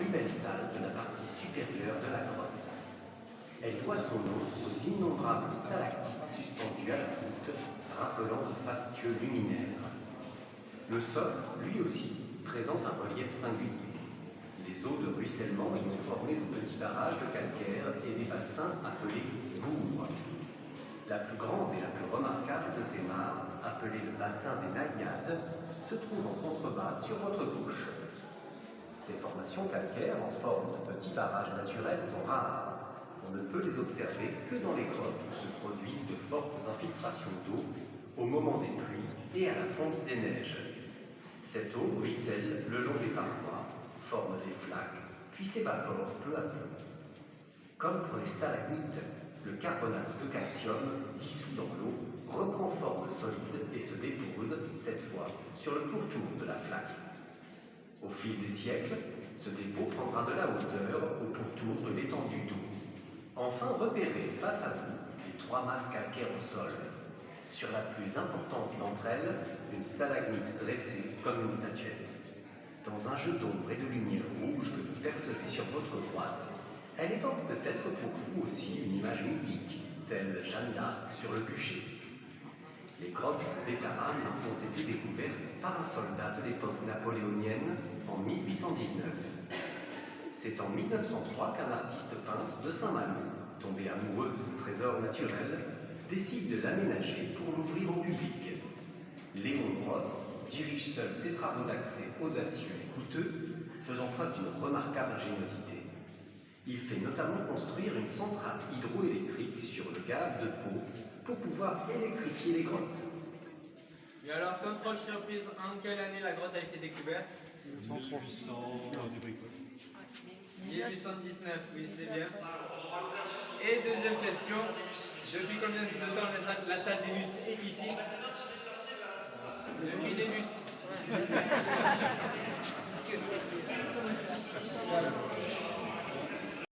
plus belle salle de la partie supérieure de la grotte. Elle doit son nom aux innombrables stalactites suspendues à la voûte, rappelant de fastueux luminaires. Le sol, lui aussi, présente un relief singulier. Les eaux de ruissellement y ont formé de petits barrages de calcaire et des bassins appelés bourgs. La plus grande et la plus remarquable de ces mares, appelée le bassin des Naïades, se trouve en contrebas sur votre gauche. Ces formations calcaires en forme de petits barrages naturels sont rares. On ne peut les observer que dans les grottes où se produisent de fortes infiltrations d'eau au moment des pluies et à la fonte des neiges. Cette eau ruisselle le long des parois, forme des flaques, puis s'évapore peu à peu. Comme pour les stalagmites, le carbonate de calcium, dissous dans l'eau, reprend forme solide et se dépose, cette fois, sur le pourtour de la flaque. Au fil des siècles, ce dépôt prendra de la hauteur au pourtour de l'étendue d'eau. Enfin, repérez face à vous les trois masses calcaires au sol. Sur la plus importante d'entre elles, une stalagmite dressée comme une statuette. Dans un jeu d'ombre et de lumière rouge que vous percevez sur votre droite, elle évoque peut-être pour vous aussi une image mythique, telle Jeanne d'Arc sur le bûcher. Les grottes d'Étaram ont été découvertes par un soldat de l'époque napoléonienne en 1819. C'est en 1903 qu'un artiste peintre de Saint-Malo, tombé amoureux de ce trésor naturel, décide de l'aménager pour l'ouvrir au public. Léon Gross dirige seul ses travaux d'accès audacieux et coûteux, faisant preuve d'une remarquable ingéniosité. Il fait notamment construire une centrale hydroélectrique sur le gave de Pau pour pouvoir électrifier les grottes. Et alors, contrôle surprise, en quelle année la grotte a été découverte? 1819, oui, c'est bien. Et deuxième question, depuis combien de temps la salle des bustes est ici? Depuis des bustes.